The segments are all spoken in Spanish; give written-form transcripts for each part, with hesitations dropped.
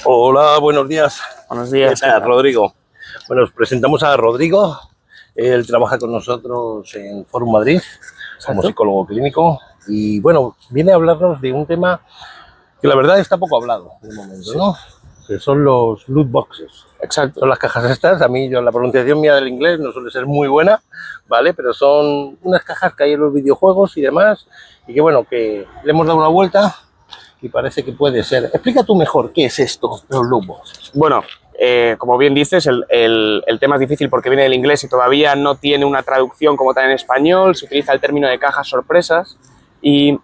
Hola, buenos días. Buenos días. ¿Qué tal, Rodrigo? Bueno, os presentamos a Rodrigo. Él trabaja con nosotros en Forum Madrid como psicólogo clínico y, bueno, viene a hablarnos de un tema que la verdad está poco hablado de momento, ¿no? Que son los loot boxes. Exacto. Son las cajas estas. A mí, la pronunciación mía del inglés no suele ser muy buena, ¿vale? Pero son unas cajas que hay en los videojuegos y demás, y que, bueno, que le hemos dado una vuelta y parece que puede ser. Explica tú mejor qué es esto, los loot boxes. Bueno, como bien dices, el tema es difícil porque viene del inglés y todavía no tiene una traducción como tal en español. Se utiliza el término de cajas sorpresas y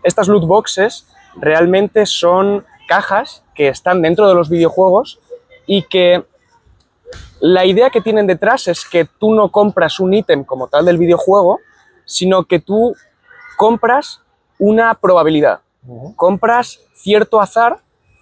estas loot boxes realmente son cajas que están dentro de los videojuegos y que la idea que tienen detrás es que tú no compras un ítem como tal del videojuego, sino que tú compras una probabilidad. Compras cierto azar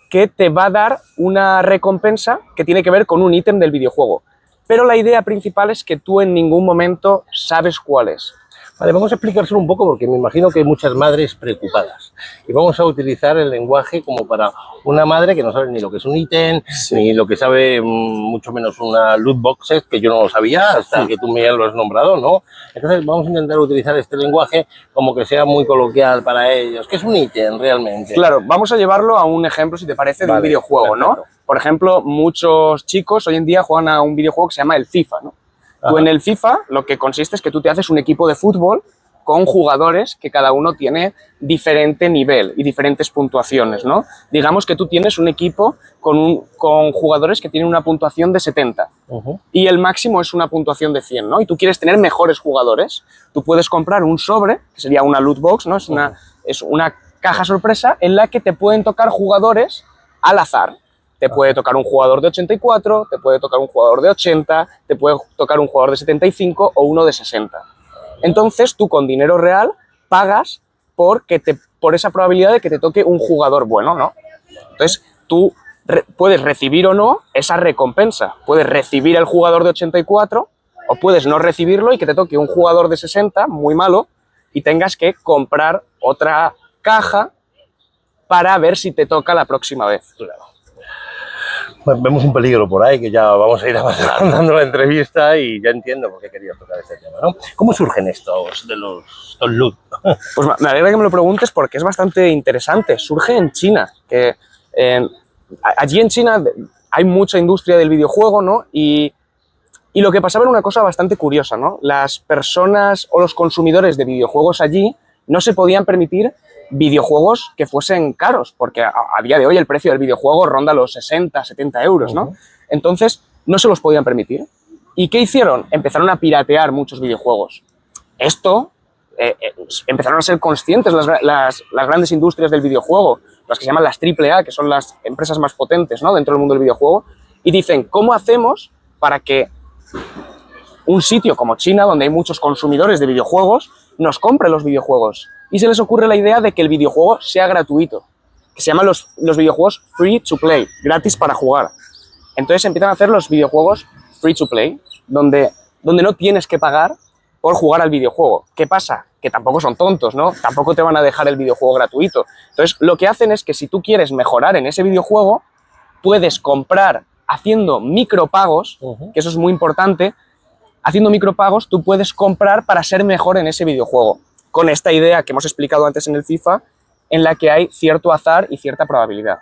que te va a dar una recompensa que tiene que ver con un ítem del videojuego. Pero la idea principal es que tú en ningún momento sabes cuál es. Vale, vamos a explicárselo un poco porque me imagino que hay muchas madres preocupadas. Y vamos a utilizar el lenguaje como para una madre que no sabe ni lo que es un ítem, ni lo que sabe mucho menos una loot boxes, que yo no lo sabía hasta que tú me lo has nombrado, ¿no? Entonces vamos a intentar utilizar este lenguaje como que sea muy coloquial para ellos. ¿Qué es un ítem realmente? Claro, vamos a llevarlo a un ejemplo, si te parece, de un videojuego, perfecto, ¿no? Por ejemplo, muchos chicos hoy en día juegan a un videojuego que se llama el FIFA, ¿no? Tú en el FIFA lo que consiste es que tú te haces un equipo de fútbol con jugadores que cada uno tiene diferente nivel y diferentes puntuaciones, ¿no? Digamos que tú tienes un equipo con jugadores que tienen una puntuación de 70 y el máximo es una puntuación de 100, ¿no? Y tú quieres tener mejores jugadores. Tú puedes comprar un sobre, que sería una loot box, ¿no? Es una caja sorpresa en la que te pueden tocar jugadores al azar. Te puede tocar un jugador de 84, te puede tocar un jugador de 80, te puede tocar un jugador de 75 o uno de 60. Entonces, tú con dinero real pagas por esa probabilidad de que te toque un jugador bueno, ¿no? Entonces, tú puedes recibir o no esa recompensa. Puedes recibir el jugador de 84 o puedes no recibirlo y que te toque un jugador de 60, muy malo, y tengas que comprar otra caja para ver si te toca la próxima vez. Claro. Bueno, vemos un peligro por ahí, que ya vamos a ir avanzando la entrevista y ya entiendo por qué quería tocar este tema, ¿no? ¿Cómo surgen estos de los loot? Pues me alegra que me lo preguntes porque es bastante interesante. Surge en China, que allí en China hay mucha industria del videojuego, ¿no? Y lo que pasaba era una cosa bastante curiosa, ¿no? Las personas o los consumidores de videojuegos allí no se podían permitir videojuegos que fuesen caros, porque a día de hoy el precio del videojuego ronda los 60, 70 euros, ¿no? Entonces, no se los podían permitir. ¿Y qué hicieron? Empezaron a piratear muchos videojuegos. Esto, empezaron a ser conscientes las grandes industrias del videojuego, las que se llaman las AAA, que son las empresas más potentes, ¿no?, dentro del mundo del videojuego, y dicen, ¿cómo hacemos para que un sitio como China, donde hay muchos consumidores de videojuegos, nos compre los videojuegos? Y se les ocurre la idea de que el videojuego sea gratuito, que se llaman los videojuegos free to play, gratis para jugar. Entonces empiezan a hacer los videojuegos free to play, donde no tienes que pagar por jugar al videojuego. ¿Qué pasa? Que tampoco son tontos, ¿no? Tampoco te van a dejar el videojuego gratuito. Entonces lo que hacen es que si tú quieres mejorar en ese videojuego, puedes comprar haciendo micropagos, que eso es muy importante. Haciendo micropagos tú puedes comprar para ser mejor en ese videojuego, con esta idea que hemos explicado antes en el FIFA, en la que hay cierto azar y cierta probabilidad.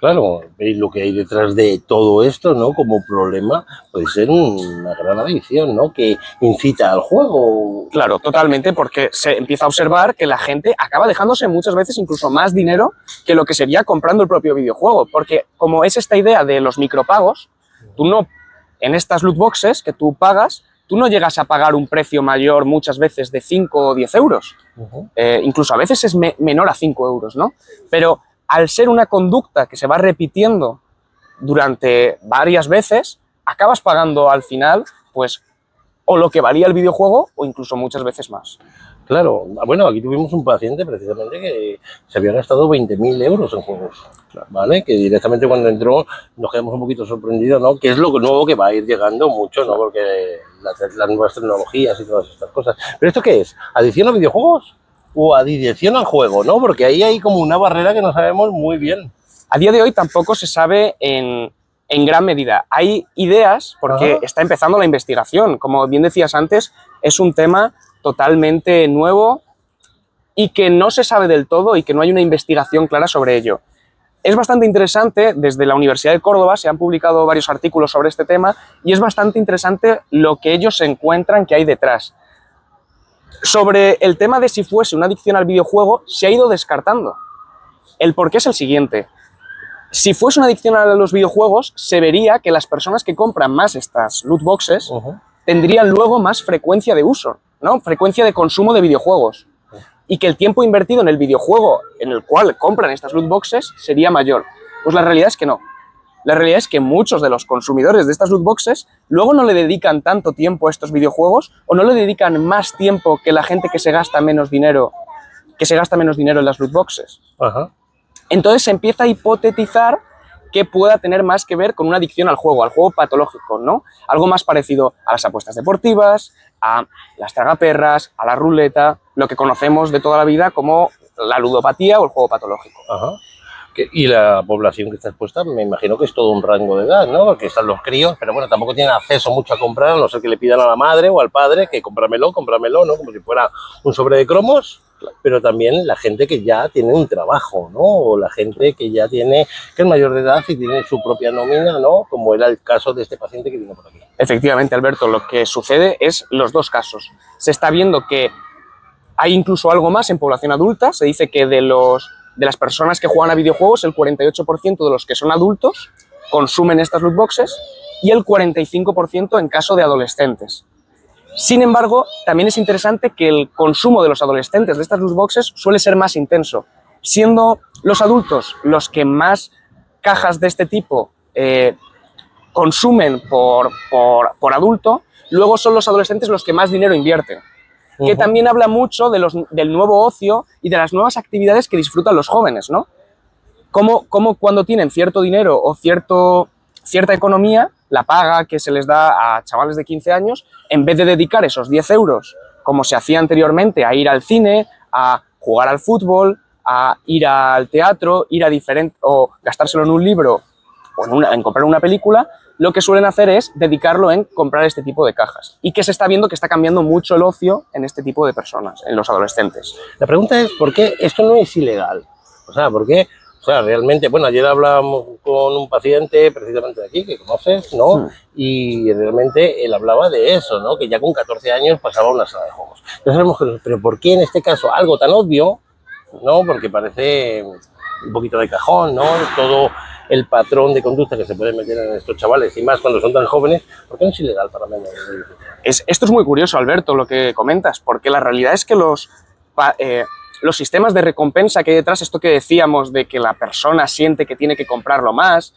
Claro, veis lo que hay detrás de todo esto, ¿no? Como problema puede ser una gran adicción, ¿no? Que incita al juego. Claro, totalmente, porque se empieza a observar que la gente acaba dejándose muchas veces incluso más dinero que lo que sería comprando el propio videojuego, porque como es esta idea de los micropagos, tú no, en estas loot boxes que tú pagas, tú no llegas a pagar un precio mayor muchas veces de 5 o 10 euros. Incluso a veces es menor a 5 euros, ¿no? Pero al ser una conducta que se va repitiendo durante varias veces, acabas pagando al final, pues, o lo que valía el videojuego o incluso muchas veces más. Claro, bueno, aquí tuvimos un paciente precisamente que se había gastado 20.000 euros en juegos, ¿vale? Que directamente cuando entró nos quedamos un poquito sorprendidos, ¿no? Que es lo nuevo que va a ir llegando mucho, ¿no? Porque las nuevas tecnologías y todas estas cosas. ¿Pero esto qué es? ¿Adicción a videojuegos o adicción al juego, no? Porque ahí hay como una barrera que no sabemos muy bien. A día de hoy tampoco se sabe en gran medida. Hay ideas porque está empezando la investigación. Como bien decías antes, es un tema totalmente nuevo y que no se sabe del todo y que no hay una investigación clara sobre ello. Es bastante interesante, desde la Universidad de Córdoba se han publicado varios artículos sobre este tema y es bastante interesante lo que ellos encuentran que hay detrás. Sobre el tema de si fuese una adicción al videojuego, se ha ido descartando. El porqué es el siguiente. Si fuese una adicción a los videojuegos, se vería que las personas que compran más estas loot boxes tendrían luego más frecuencia de uso, ¿no? Frecuencia de consumo de videojuegos. Y que el tiempo invertido en el videojuego en el cual compran estas loot boxes sería mayor. Pues la realidad es que no. La realidad es que muchos de los consumidores de estas loot boxes luego no le dedican tanto tiempo a estos videojuegos o no le dedican más tiempo que la gente que se gasta menos dinero en las loot boxes. Entonces se empieza a hipotetizar que pueda tener más que ver con una adicción al juego patológico, ¿no? Algo más parecido a las apuestas deportivas, a las tragaperras, a la ruleta, lo que conocemos de toda la vida como la ludopatía o el juego patológico. Y la población que está expuesta, me imagino que es todo un rango de edad, ¿no? Porque están los críos, pero bueno, tampoco tienen acceso mucho a comprar, a no ser que le pidan a la madre o al padre que cómpramelo, ¿no? Como si fuera un sobre de cromos. Pero también la gente que ya tiene un trabajo, ¿no? O la gente que ya tiene, que es mayor de edad y tiene su propia nómina, ¿no? Como era el caso de este paciente que vino por aquí. Efectivamente, Alberto, lo que sucede es los dos casos. Se está viendo que hay incluso algo más en población adulta. Se dice que de las personas que juegan a videojuegos, el 48% de los que son adultos consumen estas loot boxes y el 45% en caso de adolescentes. Sin embargo, también es interesante que el consumo de los adolescentes de estas loot boxes suele ser más intenso, siendo los adultos los que más cajas de este tipo consumen por adulto, luego son los adolescentes los que más dinero invierten. Que también habla mucho del nuevo ocio y de las nuevas actividades que disfrutan los jóvenes, ¿no? Como cuando tienen cierto dinero o cierta economía, la paga que se les da a chavales de 15 años, en vez de dedicar esos 10 euros, como se hacía anteriormente, a ir al cine, a jugar al fútbol, a ir al teatro, o gastárselo en un libro o en comprar una película, lo que suelen hacer es dedicarlo en comprar este tipo de cajas. Y que se está viendo que está cambiando mucho el ocio en este tipo de personas, en los adolescentes. La pregunta es, ¿por qué esto no es ilegal? O sea, ¿por qué? O sea, realmente, bueno, ayer hablábamos con un paciente precisamente de aquí, que conoces, ¿no? Y realmente él hablaba de eso, ¿no? Que ya con 14 años pasaba una sala de juegos. No sabemos, pero ¿por qué en este caso algo tan obvio, ¿no? Porque parece un poquito de cajón, ¿no? Todo el patrón de conducta que se puede meter en estos chavales, y más cuando son tan jóvenes, ¿por qué no es ilegal para menores? Esto es muy curioso, Alberto, lo que comentas, porque la realidad es que los sistemas de recompensa que hay detrás, esto que decíamos de que la persona siente que tiene que comprarlo más,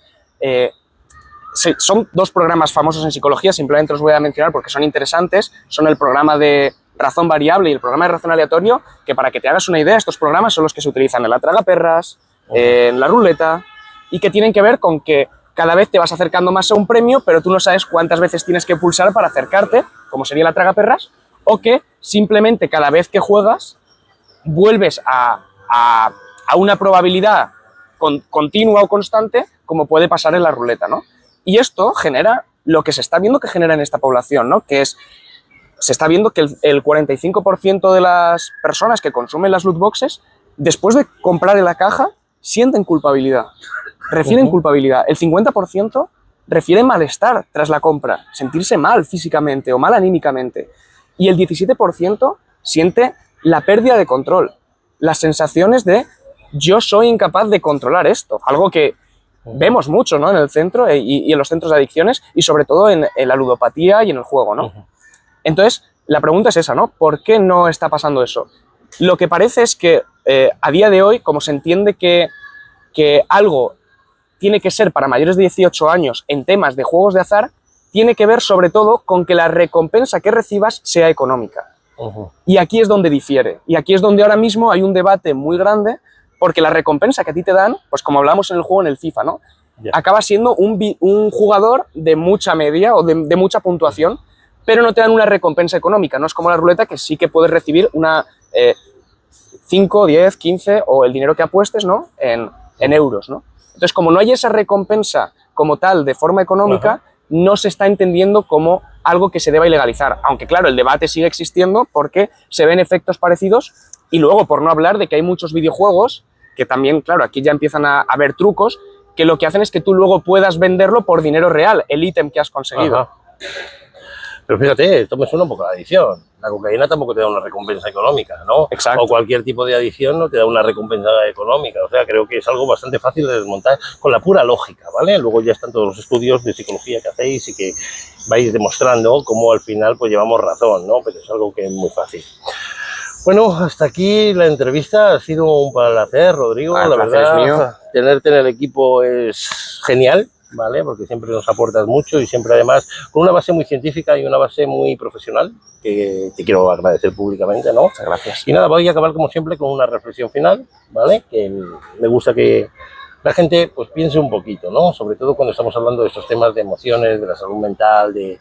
son dos programas famosos en psicología, simplemente los voy a mencionar porque son interesantes, son el programa de razón variable y el programa de razón aleatorio, que para que te hagas una idea, estos programas son los que se utilizan en la tragaperras, en la ruleta, y que tienen que ver con que cada vez te vas acercando más a un premio, pero tú no sabes cuántas veces tienes que pulsar para acercarte, como sería la tragaperras, o que simplemente cada vez que juegas vuelves a una probabilidad continua o constante, como puede pasar en la ruleta, ¿no? Y esto genera lo que se está viendo que genera en esta población, ¿no? Que se está viendo que el 45% de las personas que consumen las loot boxes, después de comprar en la caja, sienten culpabilidad, refieren culpabilidad. El 50% refiere malestar tras la compra, sentirse mal físicamente o mal anímicamente. Y el 17% siente la pérdida de control, las sensaciones de yo soy incapaz de controlar esto, algo que vemos mucho, ¿no? En el centro y en los centros de adicciones y sobre todo en la ludopatía y en el juego, ¿no? Entonces, la pregunta es esa, ¿no? ¿Por qué no está pasando eso? Lo que parece es que a día de hoy, como se entiende que algo tiene que ser para mayores de 18 años en temas de juegos de azar, tiene que ver sobre todo con que la recompensa que recibas sea económica. Y aquí es donde difiere. Y aquí es donde ahora mismo hay un debate muy grande, porque la recompensa que a ti te dan, pues como hablamos en el juego, en el FIFA, ¿no? Acaba siendo un jugador de mucha media o de mucha puntuación, pero no te dan una recompensa económica. No es como la ruleta, que sí que puedes recibir una 5, 10, 15 o el dinero que apuestes, ¿no? En euros, ¿no? Entonces, como no hay esa recompensa como tal de forma económica, Ajá. no se está entendiendo como algo que se deba ilegalizar. Aunque claro, el debate sigue existiendo porque se ven efectos parecidos y luego, por no hablar de que hay muchos videojuegos que también, claro, aquí ya empiezan a haber trucos que lo que hacen es que tú luego puedas venderlo por dinero real, el ítem que has conseguido. Ajá. Pero fíjate, esto me suena un poco a la adicción. La cocaína tampoco te da una recompensa económica, ¿no? Exacto. O cualquier tipo de adicción no te da una recompensa económica. O sea, creo que es algo bastante fácil de desmontar con la pura lógica, ¿vale? Luego ya están todos los estudios de psicología que hacéis y que vais demostrando cómo al final pues llevamos razón, ¿no? Pero es algo que es muy fácil. Bueno, hasta aquí la entrevista. Ha sido un placer, Rodrigo. El la placer es mío. verdad, tenerte en el equipo es genial, ¿vale? Porque siempre nos aportas mucho y siempre además con una base muy científica y una base muy profesional, que te quiero agradecer públicamente, ¿no? Muchas gracias. Y nada, voy a acabar como siempre con una reflexión final, ¿vale? Que me gusta que la gente pues piense un poquito, ¿no? Sobre todo cuando estamos hablando de estos temas de emociones, de la salud mental, de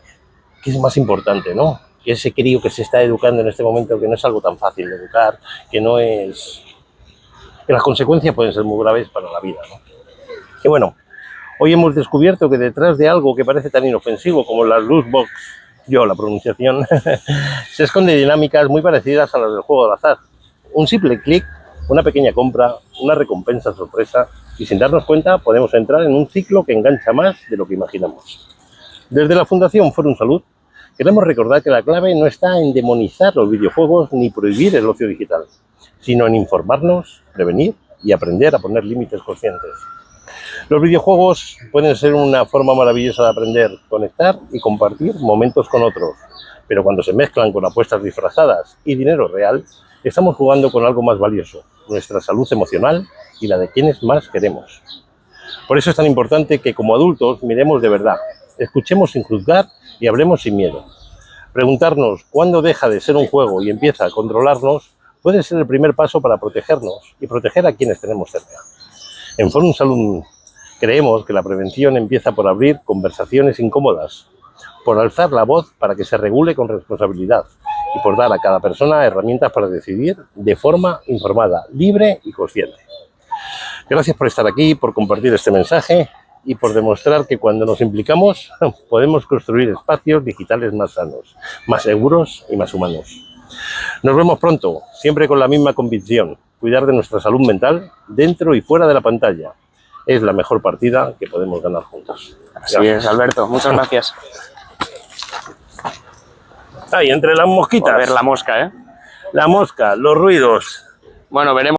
qué es más importante, ¿no? Que ese crío que se está educando en este momento, que no es algo tan fácil de educar, que no es... que las consecuencias pueden ser muy graves para la vida, ¿no? Y bueno, hoy hemos descubierto que detrás de algo que parece tan inofensivo como las loot box, la pronunciación, se esconden dinámicas muy parecidas a las del juego del azar. Un simple clic, una pequeña compra, una recompensa sorpresa, y sin darnos cuenta podemos entrar en un ciclo que engancha más de lo que imaginamos. Desde la Fundación Forum Salud queremos recordar que la clave no está en demonizar los videojuegos ni prohibir el ocio digital, sino en informarnos, prevenir y aprender a poner límites conscientes. Los videojuegos pueden ser una forma maravillosa de aprender, conectar y compartir momentos con otros, pero cuando se mezclan con apuestas disfrazadas y dinero real, estamos jugando con algo más valioso, nuestra salud emocional y la de quienes más queremos. Por eso es tan importante que como adultos miremos de verdad, escuchemos sin juzgar y hablemos sin miedo. Preguntarnos cuándo deja de ser un juego y empieza a controlarnos puede ser el primer paso para protegernos y proteger a quienes tenemos cerca. En Forum Salud creemos que la prevención empieza por abrir conversaciones incómodas, por alzar la voz para que se regule con responsabilidad y por dar a cada persona herramientas para decidir de forma informada, libre y consciente. Gracias por estar aquí, por compartir este mensaje y por demostrar que cuando nos implicamos podemos construir espacios digitales más sanos, más seguros y más humanos. Nos vemos pronto, siempre con la misma convicción, cuidar de nuestra salud mental dentro y fuera de la pantalla. Es la mejor partida que podemos ganar juntos. Así es, Alberto. Muchas gracias. Ahí, entre las mosquitas. A ver la mosca, ¿eh? La mosca, los ruidos. Bueno, veremos.